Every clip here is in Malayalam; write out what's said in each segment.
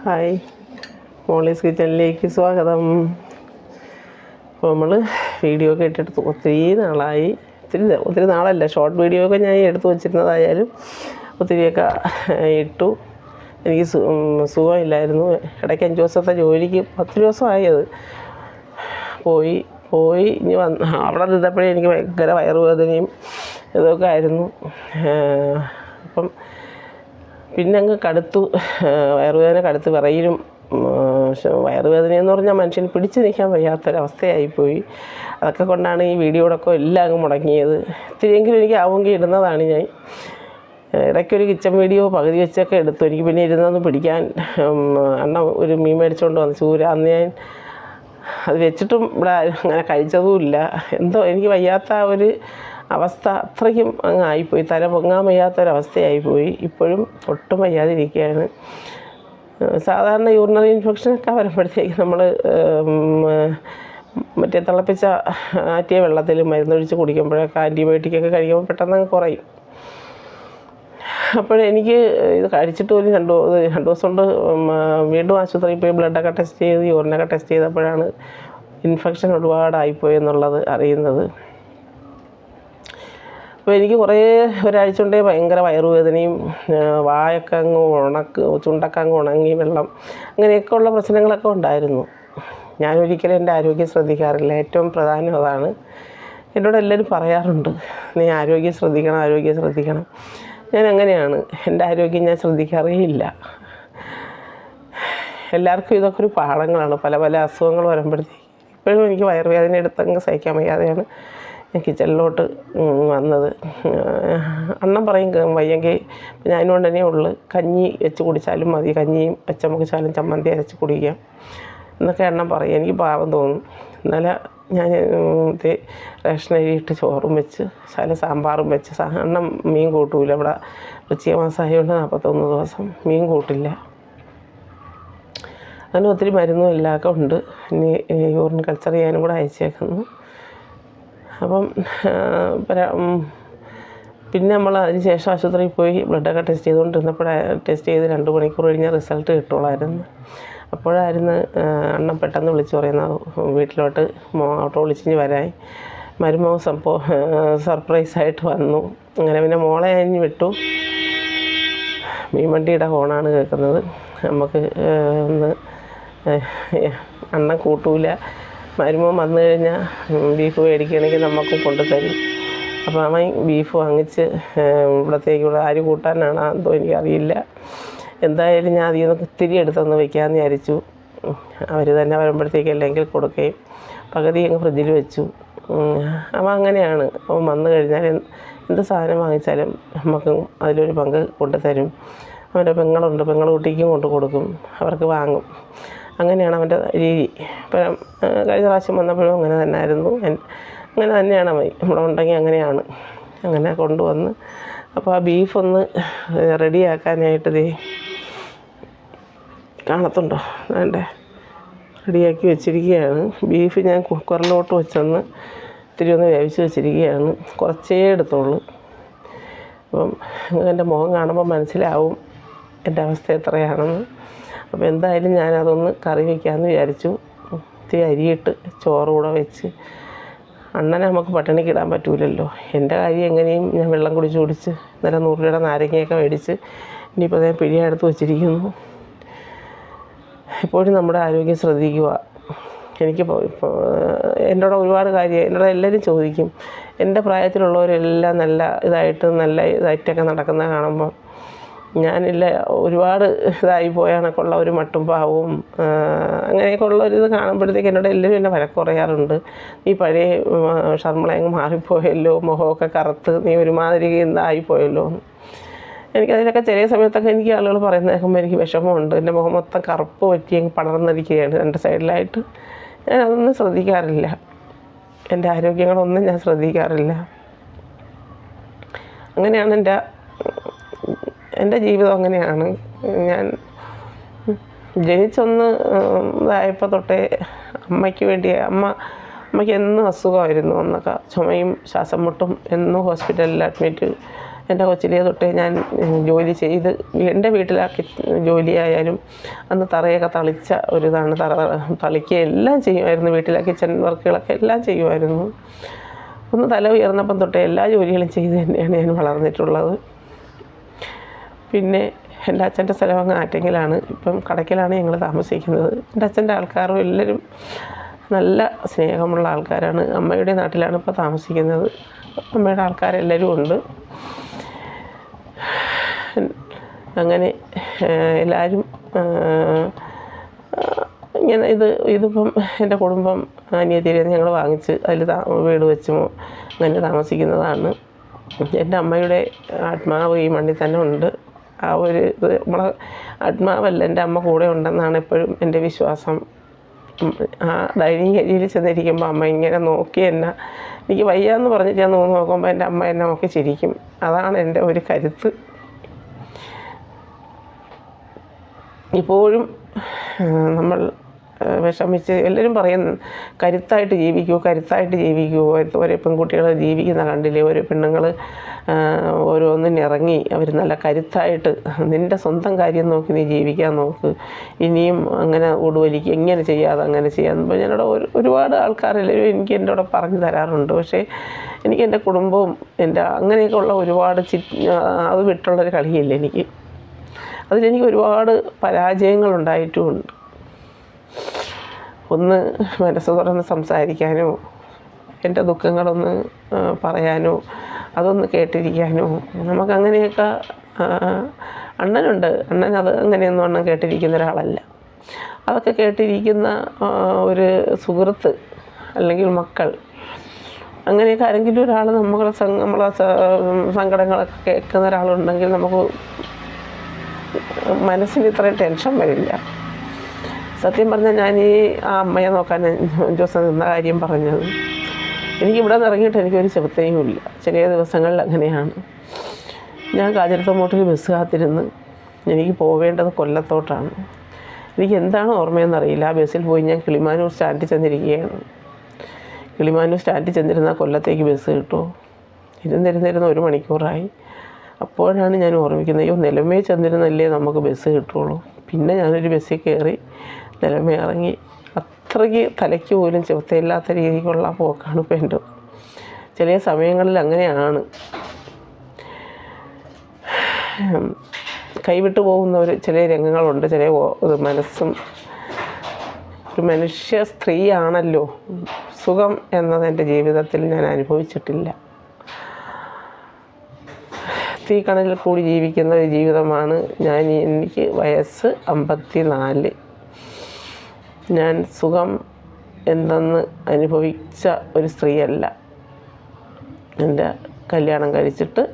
ഹായ്, മോളീസ് കിച്ചണിലേക്ക് സ്വാഗതം. അപ്പോൾ നമ്മൾ വീഡിയോ ഒക്കെ ഇട്ടെടുത്ത് ഒത്തിരി നാളായി. ഒത്തിരി നാളല്ല, ഷോർട്ട് വീഡിയോ ഒക്കെ ഞാൻ എടുത്ത് വച്ചിരുന്നതായാലും ഒത്തിരിയൊക്കെ ഇട്ടു. എനിക്ക് സുഖമില്ലായിരുന്നു. ഇടയ്ക്ക് 5 ദിവസത്തെ ജോലിക്ക് 10 ദിവസമായി അത് പോയി ഇനി അവിടെ നിന്നപ്പോഴേ എനിക്ക് ഭയങ്കര വയറുവേദനയും ഇതൊക്കെ ആയിരുന്നു. അപ്പം പിന്നെ അങ്ങ് കടുത്തു, വയറുവേദന കടുത്ത് വിറയിലും. വയറുവേദനയെന്ന് പറഞ്ഞാൽ മനുഷ്യന് പിടിച്ച് നിൽക്കാൻ വയ്യാത്തൊരവസ്ഥയായിപ്പോയി. അതൊക്കെ കൊണ്ടാണ് ഈ വീഡിയോടൊക്കെ എല്ലാം അങ്ങ് മുടങ്ങിയത്. ഇത്തിരിയെങ്കിലും എനിക്ക് ആവുമെങ്കിൽ ഇടുന്നതാണ് ഞാൻ. ഇടയ്ക്കൊരു കിച്ചൺ വീഡിയോ പകുതി വെച്ചൊക്കെ എടുത്തു. എനിക്ക് പിന്നെ ഇരുന്നൊന്ന് പിടിക്കാൻ അണ്ണ ഒരു മീൻ മേടിച്ചുകൊണ്ട് വന്നു, ചൂര. അന്ന് ഞാൻ അത് വെച്ചിട്ടും ഇവിടെ അങ്ങനെ കഴിച്ചതുമില്ല. എന്തോ എനിക്ക് വയ്യാത്ത ഒരു അവസ്ഥ അത്രയ്ക്കും അങ്ങ് ആയിപ്പോയി. തല പൊങ്ങാൻ വയ്യാത്തൊരവസ്ഥയായിപ്പോയി. ഇപ്പോഴും ഒട്ടും വയ്യാതിരിക്കുകയാണ്. സാധാരണ യൂറിനറി ഇൻഫെക്ഷനൊക്കെ വരുമ്പോഴത്തേക്ക് നമ്മൾ മറ്റേ തിളപ്പിച്ച ആറ്റിയ വെള്ളത്തിൽ മരുന്നൊഴിച്ച് കുടിക്കുമ്പോഴൊക്കെ ആൻറ്റിബയോട്ടിക്കൊക്കെ കഴിക്കുമ്പോൾ പെട്ടെന്ന് കുറയും. അപ്പോഴെനിക്ക് ഇത് കഴിച്ചിട്ട് ഒരു 2 ദിവസം കൊണ്ട് വീണ്ടും ആശുപത്രിയിൽ പോയി ബ്ലഡൊക്കെ ടെസ്റ്റ് ചെയ്ത് യൂറിനൊക്കെ ടെസ്റ്റ് ചെയ്തപ്പോഴാണ് ഇൻഫെക്ഷൻ ഒരുപാടായിപ്പോയെന്നുള്ളത് അറിയുന്നത്. അപ്പോൾ എനിക്ക് ഒരാഴ്ച കൊണ്ടേ ഭയങ്കര വയറുവേദനയും, വായൊക്കെ അങ്ങ് ചുണ്ടൊക്കെ അങ്ങ് ഉണങ്ങി വെള്ളം, അങ്ങനെയൊക്കെ ഉള്ള പ്രശ്നങ്ങളൊക്കെ ഉണ്ടായിരുന്നു. ഞാനൊരിക്കലും എൻ്റെ ആരോഗ്യം ശ്രദ്ധിക്കാറില്ല. ഏറ്റവും പ്രധാനം അതാണ്. എന്നോട് എല്ലാവരും പറയാറുണ്ട്, നീ ആരോഗ്യം ശ്രദ്ധിക്കണം. ഞാൻ അങ്ങനെയാണ്. എൻ്റെ ആരോഗ്യം ഞാൻ ശ്രദ്ധിക്കാറേ ഇല്ല. എല്ലാവർക്കും ഇതൊക്കെ ഒരു പാഠങ്ങളാണ്. പല അസുഖങ്ങൾ വരുമ്പോഴത്തേക്ക് ഇപ്പോഴും എനിക്ക് വയറുവേദന എടുത്തങ്ങ് സഹിക്കാൻ വയ്യാതെയാണ് ഞാൻ കിച്ചണിലോട്ട് വന്നത്. അണ്ണൻ പറയും വയ്യെങ്കിൽ ഞാനുകൊണ്ട് തന്നെ ഉള്ളു, കഞ്ഞി വെച്ച് കുടിച്ചാലും മതി, കഞ്ഞിയും പച്ചമുക്കിച്ചാലും ചമ്മന്തി അരച്ച് കുടിക്കാം എന്നൊക്കെ അണ്ണൻ പറയും. എനിക്ക് പാവം തോന്നും. ഇന്നലെ ഞാൻ റേഷൻ അരി ഇട്ട് ചോറും വെച്ച് സാമ്പാറും വെച്ച്. അണ്ണൻ മീൻ കൂട്ടൂല. ഇവിടെ വൃശ്ചിക മാസമായതുകൊണ്ട് 41 ദിവസം മീൻ കൂട്ടില്ല. അങ്ങനെ ഒത്തിരി മരുന്നും എല്ലാമൊക്കെ ഉണ്ട്. ഇനി യൂറിൻ കൾച്ചർ ചെയ്യാനും കൂടെ അയച്ചേക്കുന്നു. അപ്പം പിന്നെ നമ്മൾ അതിന് ശേഷം ആശുപത്രിയിൽ പോയി ബ്ലഡൊക്കെ ടെസ്റ്റ് ടെസ്റ്റ് ചെയ്ത് 2 മണിക്കൂർ കഴിഞ്ഞാൽ റിസൾട്ട് കിട്ടുള്ളായിരുന്നു. അപ്പോഴായിരുന്നു അണ്ണൻ പെട്ടെന്ന് വിളിച്ച് പറയുന്നത് വീട്ടിലോട്ട് ഓട്ടോ വിളിച്ചിഞ്ഞ് വരാൻ. മരുമകൻ സർപ്രൈസായിട്ട് വന്നു. അങ്ങനെ പിന്നെ മോളെ കഴിഞ്ഞ് വിട്ടു. മീൻ വണ്ടിയുടെ ഹോണാണ് കേൾക്കുന്നത്. നമുക്ക് ഒന്ന് അണ്ണൻ കൂട്ടൂല. മരുമകൻ വന്നു കഴിഞ്ഞാൽ ബീഫ് മേടിക്കുകയാണെങ്കിൽ നമുക്ക് കൊണ്ടുതരും. അപ്പോൾ അവൻ ബീഫ് വാങ്ങിച്ച് ഇവിടത്തേക്കുള്ള ആര് കൂട്ടാനാണ് എന്തോ എനിക്കറിയില്ല. എന്തായാലും ഞാൻ അതിൽ നിന്നൊക്കെ ഇത്തിരി എടുത്തൊന്ന് വയ്ക്കാമെന്ന് വിചാരിച്ചു. അവർ തന്നെ വരുമ്പോഴത്തേക്ക് അല്ലെങ്കിൽ കൊടുക്കുകയും പകുതി അങ്ങ് ഫ്രിഡ്ജിൽ വെച്ചു. അവൻ അങ്ങനെയാണ്. അവൻ വന്നു കഴിഞ്ഞാൽ എന്ത് സാധനം വാങ്ങിച്ചാലും നമുക്ക് അതിലൊരു പങ്ക് കൊണ്ടുതരും. അവൻ്റെ പെങ്ങളുണ്ട്, പെങ്ങളുകുട്ടിക്കും കൊണ്ട് കൊടുക്കും, അവർക്ക് വാങ്ങും. അങ്ങനെയാണ് അവൻ്റെ രീതി. ഇപ്പം കഴിഞ്ഞ പ്രാവശ്യം വന്നപ്പോഴും അങ്ങനെ തന്നെയായിരുന്നു. അങ്ങനെ തന്നെയാണ് അവൻ ഇവിടെ ഉണ്ടെങ്കിൽ അങ്ങനെയാണ്. അങ്ങനെ കൊണ്ടുവന്ന് അപ്പോൾ ആ ബീഫൊന്ന് റെഡിയാക്കാനായിട്ട് കാണത്തുണ്ടോ വേണ്ടേ, റെഡിയാക്കി വെച്ചിരിക്കുകയാണ്. ബീഫ് ഞാൻ കുക്കറിലോട്ട് വെച്ചൊന്ന് ഇത്തിരി ഒന്ന് വേവിച്ച് വെച്ചിരിക്കുകയാണ്. കുറച്ചേ എടുത്തുള്ളൂ. അപ്പം എൻ്റെ മുഖം കാണുമ്പോൾ മനസ്സിലാവും എൻ്റെ അവസ്ഥ എത്രയാണെന്ന്. അപ്പോൾ എന്തായാലും ഞാനതൊന്ന് കറി വയ്ക്കാമെന്ന് വിചാരിച്ചു. ഇത്തിരി അരിയിട്ട് ചോറ് കൂടെ വെച്ച്. അണ്ണനെ നമുക്ക് പട്ടിണിക്ക് ഇടാൻ പറ്റൂലല്ലോ. എൻ്റെ കാര്യം എങ്ങനെയും ഞാൻ വെള്ളം കുടിച്ച് ഇന്നലെ 100 രൂപയുടെ നാരങ്ങയൊക്കെ മേടിച്ച് ഇനിയിപ്പോൾ ഞാൻ പിഴിയെടുത്ത് വെച്ചിരിക്കുന്നു. എപ്പോഴും നമ്മുടെ ആരോഗ്യം ശ്രദ്ധിക്കുക. എനിക്കിപ്പോൾ എന്നോട് ഒരുപാട് കാര്യം എന്നോട് എല്ലാവരും ചോദിക്കും. എൻ്റെ പ്രായത്തിലുള്ളവരെല്ലാം നല്ല ഇതായിട്ടൊക്കെ നടക്കുന്ന കാണുമ്പോൾ ഞാനില്ല ഒരുപാട് ഇതായി പോയാണൊക്കെയുള്ള ഒരു മട്ടും പാവവും അങ്ങനെയൊക്കെ ഉള്ളൊരിത് കാണുമ്പോഴത്തേക്ക് എന്നോട് എല്ലാവരും എന്നെ വഴക്ക് പറയാറുണ്ട്. നീ പഴയ ഷർമ്മളയങ്ങ് മാറിപ്പോയല്ലോ, മുഖമൊക്കെ കറുത്ത് നീ ഒരുമാതിരി ഇതായിപ്പോയല്ലോ. എനിക്കതിനൊക്കെ ചില സമയത്തൊക്കെ എനിക്ക് ആളുകൾ പറയുന്നത് കേൾക്കുമ്പോൾ എനിക്ക് വിഷമമുണ്ട്. എൻ്റെ മുഖം മൊത്തം കറുപ്പ് പറ്റി അങ്ങ് പടർന്നിരിക്കുകയാണ് 2 സൈഡിലായിട്ട്. ഞാനതൊന്നും ശ്രദ്ധിക്കാറില്ല. എൻ്റെ ആരോഗ്യങ്ങളൊന്നും ഞാൻ ശ്രദ്ധിക്കാറില്ല. അങ്ങനെയാണ് എൻ്റെ ജീവിതം. അങ്ങനെയാണ്. ഞാൻ ജനിച്ചൊന്ന് ഇതായപ്പോൾ തൊട്ടേ അമ്മയ്ക്ക് എന്നും അസുഖമായിരുന്നു. അന്നൊക്കെ ചുമയും ശ്വാസം മുട്ടും, എന്നും ഹോസ്പിറ്റലിൽ അഡ്മിറ്റ് എൻ്റെ കൊച്ചിലേ തൊട്ടേ ഞാൻ ജോലി ചെയ്ത് എൻ്റെ വീട്ടിലാക്കി ജോലിയായാലും അന്ന് തറയൊക്കെ തളിച്ച ഒരിതാണ്. തളിക്കുക എല്ലാം ചെയ്യുമായിരുന്നു. വീട്ടിലെ കിച്ചൺ വർക്കുകളൊക്കെ എല്ലാം ചെയ്യുമായിരുന്നു. ഒന്ന് തല ഉയർന്നപ്പം തൊട്ടേ എല്ലാ ജോലികളും ചെയ്ത് തന്നെയാണ് ഞാൻ വളർന്നിട്ടുള്ളത്. പിന്നെ എൻ്റെ അച്ഛൻ്റെ സ്ഥലം അങ്ങ് ആറ്റിങ്ങലാണ്. ഇപ്പം കടയ്ക്കലാണ് ഞങ്ങൾ താമസിക്കുന്നത്. എൻ്റെ അച്ഛൻ്റെ ആൾക്കാരും എല്ലാവരും നല്ല സ്നേഹമുള്ള ആൾക്കാരാണ്. അമ്മയുടെ നാട്ടിലാണ് ഇപ്പോൾ താമസിക്കുന്നത്. അമ്മയുടെ ആൾക്കാരെല്ലാവരും ഉണ്ട്. അങ്ങനെ എല്ലാവരും ഇങ്ങനെ ഇതിപ്പം എൻ്റെ കുടുംബം അനിയത്തിയിൽ ഞങ്ങൾ വാങ്ങിച്ച് അതിൽ വീട് വെച്ച് അങ്ങനെ താമസിക്കുന്നതാണ്. എൻ്റെ അമ്മയുടെ ആത്മാവ് ഈ മണ്ണിൽ തന്നെ ഉണ്ട്. ആ ഒരു ഇത് നമ്മളെ ആത്മാവല്ല, എൻ്റെ അമ്മ കൂടെ ഉണ്ടെന്നാണ് എപ്പോഴും എൻ്റെ വിശ്വാസം. ആ ഡൈനിങ് ഏരിയയിൽ ചെന്നിരിക്കുമ്പോൾ അമ്മ ഇങ്ങനെ നോക്കി എന്നെ, എനിക്ക് വയ്യാന്ന് പറഞ്ഞിട്ട് ഞാൻ നോക്കുമ്പോൾ എൻ്റെ അമ്മ എന്നെ നോക്കി ചിരിക്കും. അതാണ് എൻ്റെ ഒരു കരുത്ത്. ഇപ്പോഴും നമ്മൾ വിഷമിച്ച് എല്ലാവരും പറയും കരുത്തായിട്ട് ജീവിക്കൂ, കരുത്തായിട്ട് ജീവിക്കൂ. ഓരോ പെൺകുട്ടികൾ ജീവിക്കുന്ന കണ്ടില്ലേ, ഓരോ പെണ്ണുങ്ങൾ ഓരോന്നിനിറങ്ങി അവർ നല്ല കരുത്തായിട്ട് നിൻ്റെ സ്വന്തം കാര്യം നോക്കി നീ ജീവിക്കാൻ നോക്ക്, ഇനിയും അങ്ങനെ ഒടുവലിക്ക് എങ്ങനെ ചെയ്യാതെ അങ്ങനെ ചെയ്യാമെന്ന് പറഞ്ഞാൽ എന്നോട് ഒരുപാട് ആൾക്കാരെല്ലാവരും എനിക്ക് എൻ്റെ കൂടെ പറഞ്ഞു തരാറുണ്ട്. പക്ഷേ എനിക്ക് എൻ്റെ കുടുംബവും എൻ്റെ അങ്ങനെയൊക്കെയുള്ള ഒരുപാട് അത് വിട്ടുള്ളൊരു കളിയില്ല എനിക്ക്. അതിലെനിക്ക് ഒരുപാട് പരാജയങ്ങളുണ്ടായിട്ടുമുണ്ട്. ഒന്ന് മനസ്സ് തുറന്ന് സംസാരിക്കാനോ എൻ്റെ ദുഃഖങ്ങളൊന്ന് പറയാനോ അതൊന്ന് കേട്ടിരിക്കാനോ നമുക്കങ്ങനെയൊക്കെ അണ്ണനുണ്ട്. അണ്ണൻ അത് അങ്ങനെയൊന്നും അണ്ണൻ കേട്ടിരിക്കുന്ന ഒരാളല്ല. അതൊക്കെ കേട്ടിരിക്കുന്ന ഒരു സുഹൃത്ത് അല്ലെങ്കിൽ മക്കൾ അങ്ങനെയൊക്കെ ആരെങ്കിലും ഒരാൾ നമ്മളെ സങ്കടങ്ങളൊക്കെ കേൾക്കുന്ന ഒരാളുണ്ടെങ്കിൽ നമുക്ക് മനസ്സിന് ഇത്രയും ടെൻഷൻ വരില്ല. സത്യം പറഞ്ഞാൽ ഞാൻ ആ അമ്മയെ നോക്കാൻ ദിവസം നിന്ന കാര്യം പറഞ്ഞത്, എനിക്കിവിടെ നിന്ന് ഇറങ്ങിയിട്ട് എനിക്കൊരു ചെറുത്തേയും ഇല്ല. ചെറിയ ദിവസങ്ങളിൽ അങ്ങനെയാണ്. ഞാൻ കാഞ്ഞിരത്തമ്മോട്ടിൽ ബസ് കാത്തിരുന്ന് എനിക്ക് പോവേണ്ടത് കൊല്ലത്തോട്ടാണ്. എനിക്ക് എന്താണ് ഓർമ്മയെന്നറിയില്ല. ആ ബസ്സിൽ പോയി ഞാൻ കിളിമാനൂർ സ്റ്റാൻഡിൽ ചെന്നിരിക്കുകയാണ്. കിളിമാനൂർ സ്റ്റാൻഡിൽ ചെന്നിരുന്നാൽ കൊല്ലത്തേക്ക് ബസ് കിട്ടുമോ? ഇരുന്നിരുന്നിരുന്ന 1 മണിക്കൂറായി. അപ്പോഴാണ് ഞാൻ ഓർമ്മിക്കുന്നത്, അയ്യോ നിലമേ ചെന്നിരുന്നല്ലേ നമുക്ക് ബസ് കിട്ടുള്ളൂ. പിന്നെ ഞാനൊരു ബസ്സിൽ കയറി നിലമേ ഇറങ്ങി. അത്രയ്ക്ക് തലയ്ക്ക് പോലും ചിവത്തയില്ലാത്ത രീതിക്കുള്ള പോക്കാണ് ഇപ്പോൾ എൻ്റെ. ചില സമയങ്ങളിൽ അങ്ങനെയാണ്. കൈവിട്ടു പോകുന്ന ചില രംഗങ്ങളുണ്ട്. ചില മനസ്സും ഒരു മനുഷ്യ സ്ത്രീയാണല്ലോ, സുഖം എന്നത് എൻ്റെ ജീവിതത്തിൽ ഞാൻ അനുഭവിച്ചിട്ടില്ല. തീക്കണലിൽ കൂടി ജീവിക്കുന്ന ഒരു ജീവിതമാണ് എനിക്ക് വയസ്സ് 54. ഞാൻ സുഖം എന്തെന്ന് അനുഭവിച്ച ഒരു സ്ത്രീയല്ല. എൻ്റെ കല്യാണം കഴിച്ചിട്ട്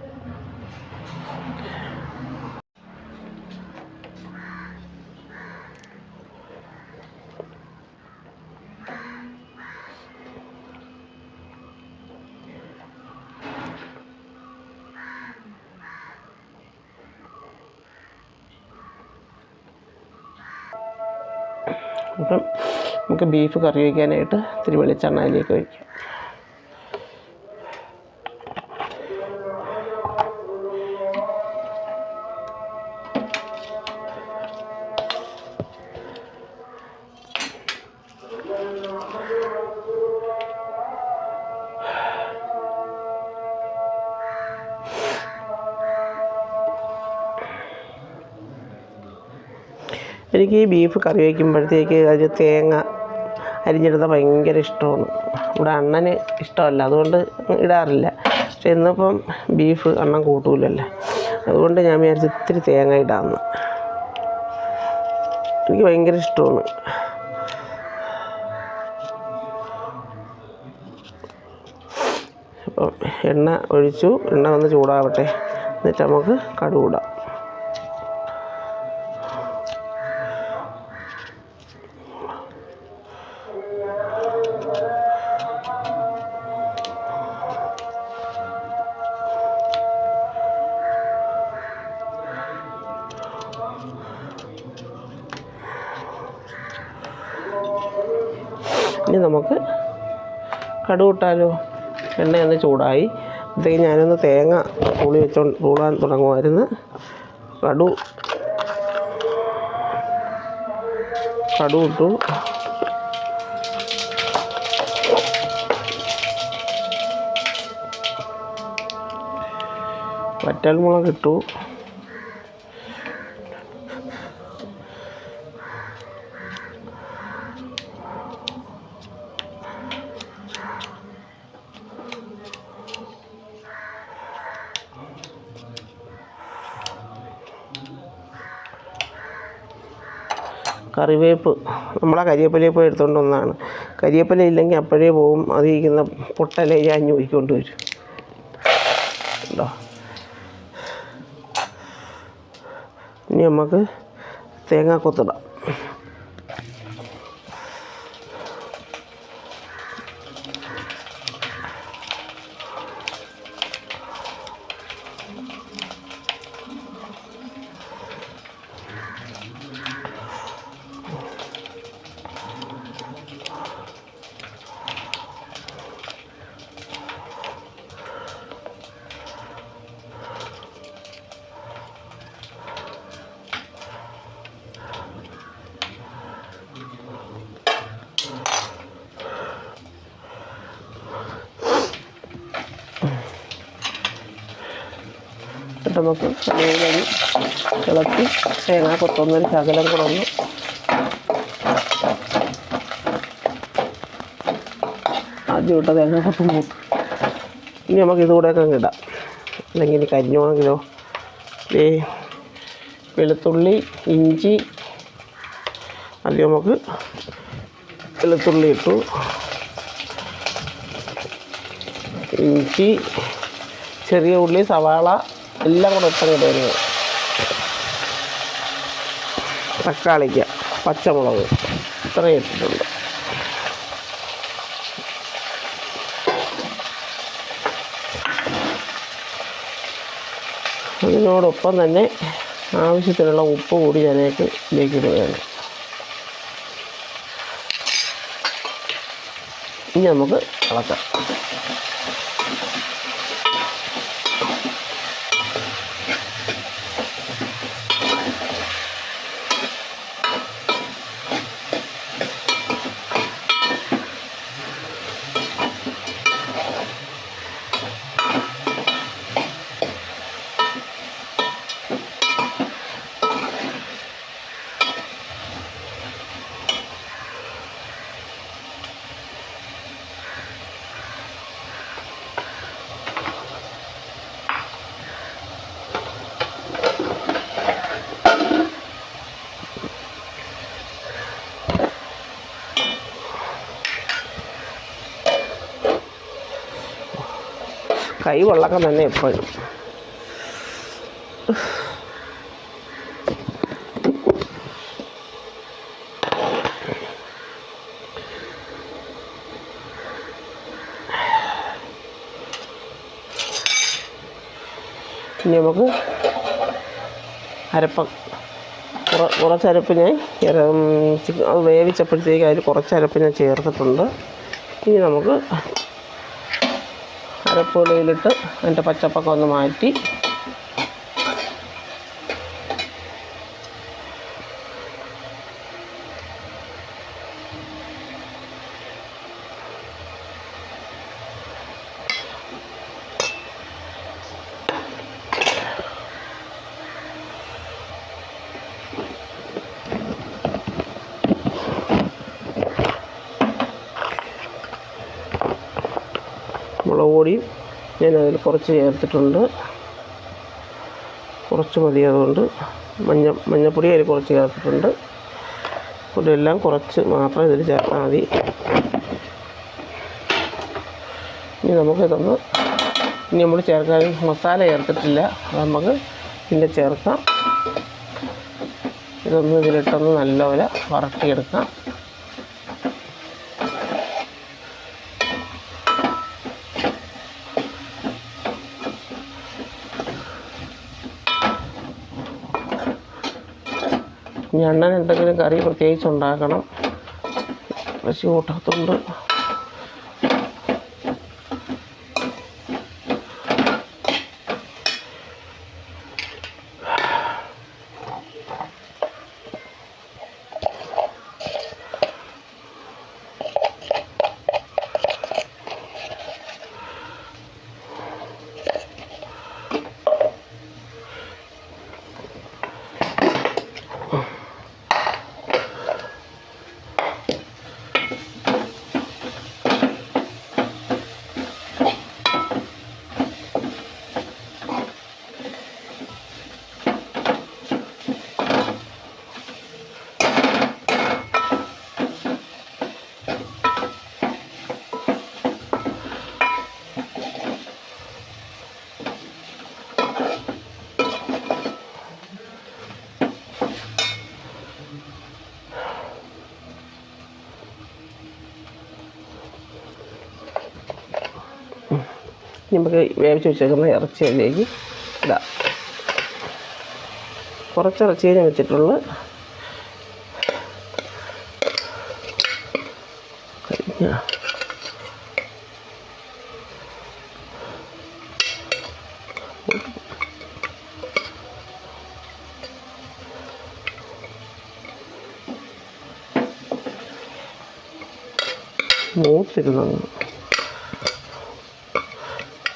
അപ്പം നമുക്ക് ബീഫ് കറി വയ്ക്കാനായിട്ട് ഇത്തിരി വെളിച്ചെണ്ണ അതിലേക്ക് ഒഴിക്കാം. എനിക്ക് ഈ ബീഫ് കറി വയ്ക്കുമ്പോഴത്തേക്ക് അതിൽ തേങ്ങ അരിഞ്ഞിടുന്നത് ഭയങ്കര ഇഷ്ടമാണ്. ഇവിടെ അണ്ണന് ഇഷ്ടമല്ല, അതുകൊണ്ട് ഇടാറില്ല. പക്ഷെ ഇന്നിപ്പം ബീഫ് അണ്ണൻ കൂട്ടൂലല്ലോ, അതുകൊണ്ട് ഞാൻ വിചാരിച്ചു ഇത്തിരി തേങ്ങ ഇടാമെന്ന്. എനിക്ക് ഭയങ്കര ഇഷ്ടമാണ്. അപ്പം എണ്ണ ഒഴിച്ചു, എണ്ണ ഒന്ന് ചൂടാവട്ടെ, എന്നിട്ട് നമുക്ക് കടുക് ഇടാം. ഇനി നമുക്ക് കടുക് ഇട്ടാലോ. എണ്ണയൊന്ന് ചൂടായി, ഇതൊക്കെ ഞാനൊന്ന് തേങ്ങ തൂളാൻ തുടങ്ങുമായിരുന്നു. കടു ഇട്ടു. വറ്റൽമുളക് ഇട്ടു. കറിവേപ്പ് നമ്മളെ കരിവേപ്പിലയിൽ പോയി എടുത്തുകൊണ്ട് വന്നതാണ്. കരിവേപ്പില ഇല്ലെങ്കിൽ അപ്പോഴേ പോവും. അതിരിക്കുന്ന പൊട്ടല ഞാൻ ചോദിക്കൊണ്ട് വരും കേട്ടോ. ഇനി നമുക്ക് തേങ്ങാക്കൊത്തിടാം. നമുക്ക് നല്ലൊരു ഇളക്കി തേങ്ങാക്കൊത്തൊന്നൊരു ശകലം കൂടെ ഒന്ന് ആദ്യം ഇട്ട തേങ്ങാക്കൊത്തും മൂത്ത്. ഇനി നമുക്ക് ഇതുകൂടെയൊക്കെ അങ്ങ് ഇടാം, അല്ലെങ്കിൽ ഇനി കരിഞ്ഞോണെങ്കിലോ. വെളുത്തുള്ളി, ഇഞ്ചി, ആദ്യം നമുക്ക് വെളുത്തുള്ളി ഇട്ടു. ഇഞ്ചി, ചെറിയ ഉള്ളി, സവാള എല്ലാം കൂടെ ഇട്ടങ്ങിടുന്നത്. തക്കാളിക്ക, പച്ചമുളക് ഇത്രയും ഇട്ടിട്ടുണ്ട്. അതിനോടൊപ്പം തന്നെ ആവശ്യത്തിനുള്ള ഉപ്പ് കൂടി ഇതിലേക്ക് ഇടുകയാണ്. ഇനി നമുക്ക് ഇളക്കാം. കൈ വെള്ളക്കം തന്നെ എപ്പോഴും. ഇനി നമുക്ക് കുറച്ചരപ്പ് ഞാൻ അത് വേവിച്ചപ്പോഴത്തേക്ക് അതിൽ കുറച്ചരപ്പ് ഞാൻ ചേർത്തിട്ടുണ്ട്. ഇനി നമുക്ക് അരപ്പുളിയിലിട്ട് അതിൻ്റെ പച്ചപ്പൊക്കെ ഒന്ന് മാറ്റി മുളക് പൊടിയും ഞാനതിൽ കുറച്ച് ചേർത്തിട്ടുണ്ട്. കുറച്ച് മതി, അതുകൊണ്ട് മഞ്ഞൾപ്പൊടി അതിൽ കുറച്ച് ചേർത്തിട്ടുണ്ട്. ഇതെല്ലാം കുറച്ച് മാത്രം ഇതിൽ ചേർത്താൽ മതി. ഇനി നമുക്കിതൊന്ന് നമ്മൾ ചേർക്കാൻ മസാല ചേർത്തിട്ടില്ല, അത് നമുക്ക് പിന്നെ ചേർക്കാം. ഇതൊന്ന് ഇതിലിട്ടൊന്ന് നല്ലപോലെ വറട്ടിയെടുക്കാം. ഇനി അണ്ണൻ എന്തെങ്കിലും കറി പ്രത്യേകിച്ച് ഉണ്ടാക്കണം, പശു കൂട്ടത്തുണ്ട്. നമുക്ക് വേവിച്ച് വെച്ചേക്കുന്ന ഇറച്ചിയിലേക്ക് ഇടാം. കുറച്ച് ഇറച്ചിയെ ഞാൻ വെച്ചിട്ടുള്ളൂ. മൂത്തിരുന്നു.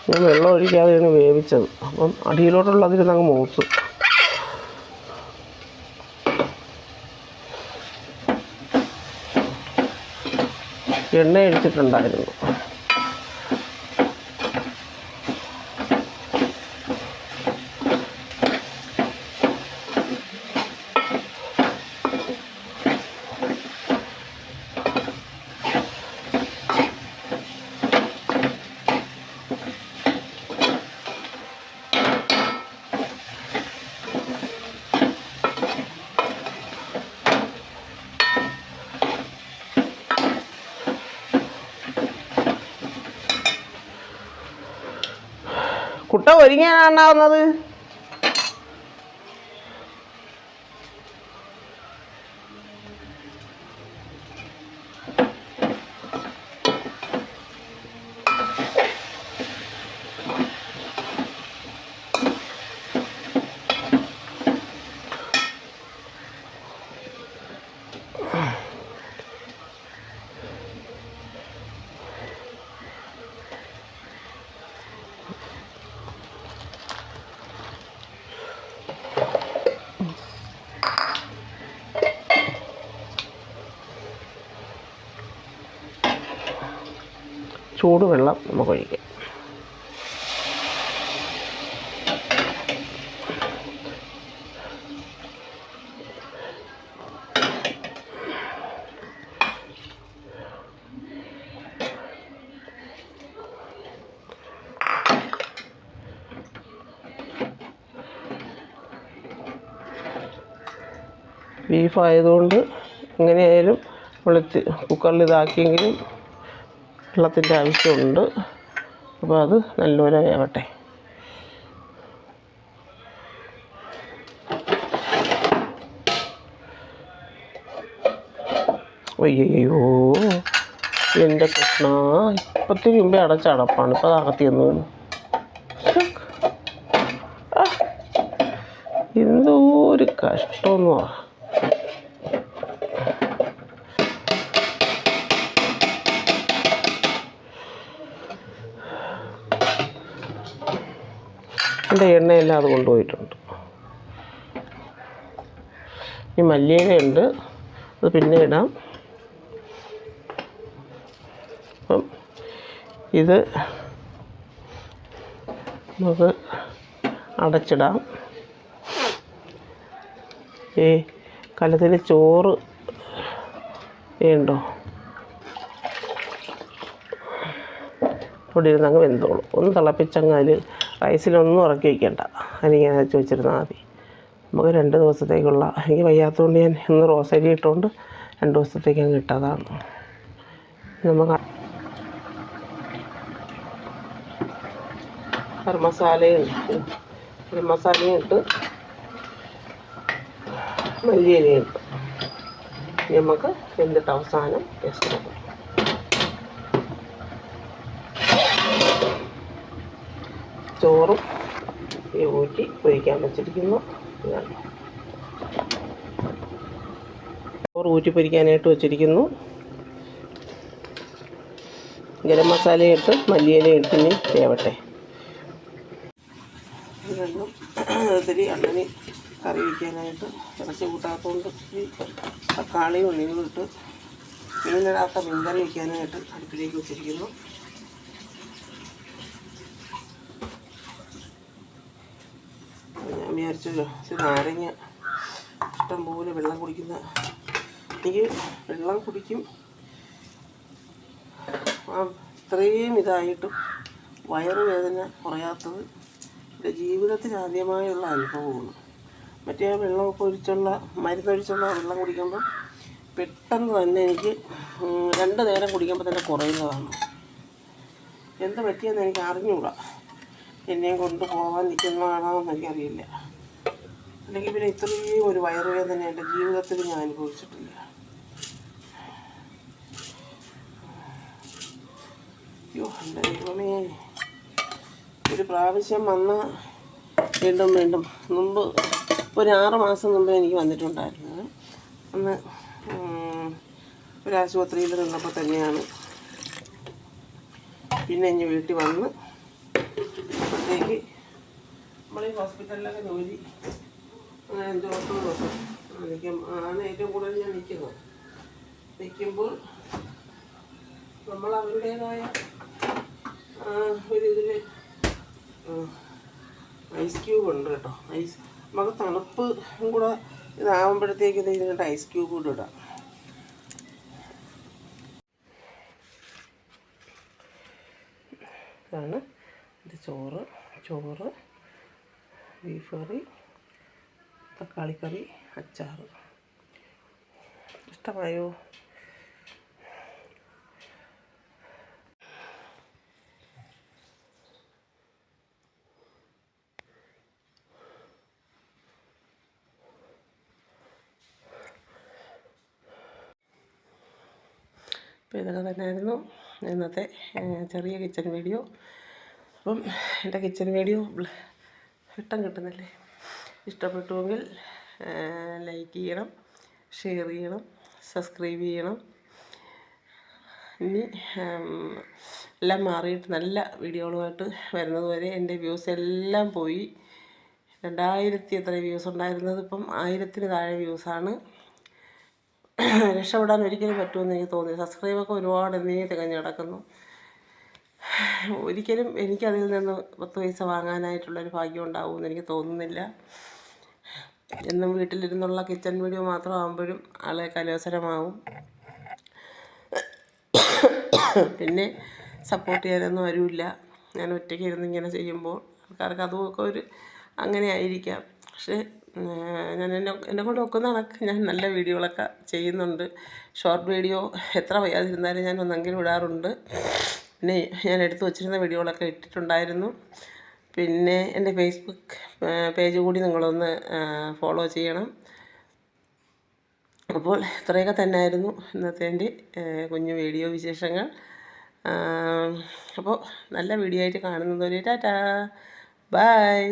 ഞാൻ വെള്ളം ഒഴിക്കാതെയാണ് വേവിച്ചത്. അപ്പം അടിയിലോട്ടുള്ളതിരുന്നങ്ങ് മൂത്ത്. എണ്ണ ഒഴിച്ചിട്ടുണ്ടായിരുന്നു. കുട്ട ഒരുങ്ങാനാണാവുന്നത്. ചൂടുവെള്ളം നമുക്ക് ഒഴിക്കാം. ബീഫായതുകൊണ്ട് എങ്ങനെയായാലും കുക്കറിൽ ഇതാക്കിയെങ്കിലും വെള്ളത്തിൻ്റെ ആവശ്യമുണ്ട്. അപ്പോൾ അത് നല്ലപോലെ വേവട്ടെ. അയ്യോ എൻ്റെ കൃഷ്ണ, ഇപ്പത്തിന് മുമ്പേ അടച്ചടപ്പാണ്. ഇപ്പോൾ അത് അകത്തിയെന്ന് വീണു. എന്തോ ഒരു കഷ്ടമെന്ന് പറ. എൻ്റെ എണ്ണയെല്ലാം അത് കൊണ്ടുപോയിട്ടുണ്ട്. ഈ മല്ലിയില ഉണ്ട്, അത് പിന്നെ ഇടാം. അപ്പം ഇത് നമുക്ക് അടച്ചിടാം. ഈ കലത്തിൽ ചോറ് വേണ്ടോ അവിടെ ഇരുന്നങ്ങ് വെന്തോളും. ഒന്ന് തിളപ്പിച്ചങ്ങ് അതിൽ റൈസിലൊന്നും ഇറക്കി വയ്ക്കേണ്ട. അതിനിങ്ങനെ വെച്ച് വെച്ചിരുന്നാൽ മതി. നമുക്ക് 2 ദിവസത്തേക്കുള്ള, എനിക്ക് വയ്യാത്തതുകൊണ്ട് ഞാൻ ഇന്ന് റോസരി ഇട്ടുകൊണ്ട് 2 ദിവസത്തേക്ക് അങ്ങ് ഇട്ടതാണ്. നമുക്ക് മസാലയും ഇട്ട് മല്ലിയിലയും ഇട്ട് നമുക്ക് വെന്തിട്ട് അവസാനം ടേസ്റ്റ് കൊടുക്കും. ചോറും ഈ ഊറ്റി പൊരിക്കാൻ വെച്ചിരിക്കുന്നു. ചോറ് ഊറ്റി പൊരിക്കാനായിട്ട് വെച്ചിരിക്കുന്നു. ഗരം മസാലയും ഇട്ട് മല്ലിയിലയും ഇട്ട് ഇനി വേവട്ടെ. രണ്ടും ഒത്തിരി അണ്ണന് കറി വയ്ക്കാനായിട്ട് ഇറച്ചി കൂട്ടാത്തതുകൊണ്ട് ഈ തക്കാളിയും ഉള്ളിയും ഇട്ട് മീനിടാത്ത മീൻകറി വയ്ക്കാനായിട്ട് അടുപ്പിലേക്ക് വെച്ചിരിക്കുന്നു. ഞാൻ വിചാരിച്ചല്ലോ നാരങ്ങ ഇഷ്ടംപോലെ വെള്ളം കുടിക്കുന്ന, എനിക്ക് വെള്ളം കുടിക്കും. ഇത്രയും ഇതായിട്ടും വയറുവേദന കുറയാത്തത് എൻ്റെ ജീവിതത്തിൽ ആദ്യമായുള്ള അനുഭവമാണ്. മറ്റേ വെള്ളമൊക്കെ ഒഴിച്ചുള്ള മരുന്നൊഴിച്ചുള്ള വെള്ളം കുടിക്കുമ്പം പെട്ടെന്ന് തന്നെ എനിക്ക് 2 നേരം കുടിക്കുമ്പോൾ തന്നെ കുറയുന്നതാണ്. എന്ത് പറ്റിയെന്ന് എനിക്ക് അറിഞ്ഞുകൂടാ. എന്നെയും കൊണ്ടുപോകാൻ നിൽക്കുന്നതാണോ എന്ന് എനിക്കറിയില്ല. അല്ലെങ്കിൽ പിന്നെ ഇത്രയും ഒരു വയറുവേദന എൻ്റെ ജീവിതത്തിൽ ഞാൻ അനുഭവിച്ചിട്ടില്ല. അയ്യോ എൻ്റെ ദൈവമേ, ഒരു പ്രാവശ്യം വന്ന് വീണ്ടും വീണ്ടും മുമ്പ് ഒരു 6 മാസം മുമ്പ് എനിക്ക് വന്നിട്ടുണ്ടായിരുന്നത്. അന്ന് ഒരു ആശുപത്രിയിൽ നിന്നപ്പോൾ തന്നെയാണ്. പിന്നെ ഇനി വീട്ടിൽ വന്ന് അപ്പോഴത്തേക്ക് നമ്മൾ ഈ ഹോസ്പിറ്റലിലൊക്കെ ജോലി അങ്ങനെ 5 ദിവസം ആണ് ഏറ്റവും കൂടുതൽ ഞാൻ നിൽക്കുമ്പോൾ നമ്മൾ അവരുടേതായ ഒരിതിൽ ഐസ് ക്യൂബ് ഉണ്ട് കേട്ടോ. നമുക്ക് തണുപ്പ് കൂടെ ഇതാകുമ്പോഴത്തേക്ക് ഇതിനകത്ത് ഐസ് ക്യൂബ് കൂടെ ഇടാം. ഇതാണ് ഇത് ചോറ്, ബീഫ് കറി, തക്കാളിക്കറി, അച്ചാർ. ഇഷ്ടമായോ? അപ്പോൾ ഇതൊക്കെ തന്നെയായിരുന്നു ഇന്നത്തെ ചെറിയ കിച്ചൺ വീഡിയോ. അപ്പം എൻ്റെ കിച്ചൺ വീഡിയോ ഇഷ്ടം കിട്ടുന്നില്ലേ? ഇഷ്ടപ്പെട്ടുവെങ്കിൽ ലൈക്ക് ചെയ്യണം, ഷെയർ ചെയ്യണം, സബ്സ്ക്രൈബ് ചെയ്യണം. ഇനി എല്ലാം മാറിയിട്ട് നല്ല വീഡിയോകളുമായിട്ട് വരുന്നത് വരെ എൻ്റെ വ്യൂസ് എല്ലാം പോയി. 2000 എത്ര വ്യൂസ് ഉണ്ടായിരുന്നത് ഇപ്പം 1000-ന് താഴെ വ്യൂസാണ്. രക്ഷപ്പെടാൻ ഒരിക്കലും പറ്റുമെന്ന് എനിക്ക് തോന്നി. സബ്സ്ക്രൈബൊക്കെ ഒരുപാട് തികഞ്ഞ് കിടക്കുന്നു. ഒരിക്കലും എനിക്കതിൽ നിന്ന് 10 പൈസ വാങ്ങാനായിട്ടുള്ളൊരു ഭാഗ്യം ഉണ്ടാവുമെന്ന് എനിക്ക് തോന്നുന്നില്ല. എന്നും വീട്ടിലിരുന്നുള്ള കിച്ചൺ വീഡിയോ മാത്രമാകുമ്പോഴും ആളെ കലോസരമാവും. പിന്നെ സപ്പോർട്ട് ചെയ്യാനൊന്നും ആരുമില്ല. ഞാൻ ഒറ്റയ്ക്ക് ഇരുന്ന് ഇങ്ങനെ ചെയ്യുമ്പോൾ ആൾക്കാർക്ക് അതുമൊക്കെ ഒരു അങ്ങനെ ആയിരിക്കാം. പക്ഷേ ഞാൻ എന്നെ കൊണ്ട് ഒക്കുന്ന കണക്ക് ഞാൻ നല്ല വീഡിയോകളൊക്കെ ചെയ്യുന്നുണ്ട്. ഷോർട്ട് വീഡിയോ എത്ര വയ്യാതിരുന്നാലും ഞാൻ ഒന്നെങ്കിലും ഇടാറുണ്ട്. പിന്നെ ഞാൻ എടുത്തു വച്ചിരുന്ന വീഡിയോകളൊക്കെ ഇട്ടിട്ടുണ്ടായിരുന്നു. പിന്നെ എൻ്റെ ഫേസ്ബുക്ക് പേജ് കൂടി നിങ്ങളൊന്ന് ഫോളോ ചെയ്യണം. അപ്പോൾ ഇത്രയൊക്കെ തന്നെയായിരുന്നു ഇന്നത്തെ എൻ്റെ കുഞ്ഞു വീഡിയോ വിശേഷങ്ങൾ. അപ്പോൾ നല്ല വീഡിയോ ആയിട്ട് കാണുന്നത് വരെ ടാറ്റാ, ബൈ.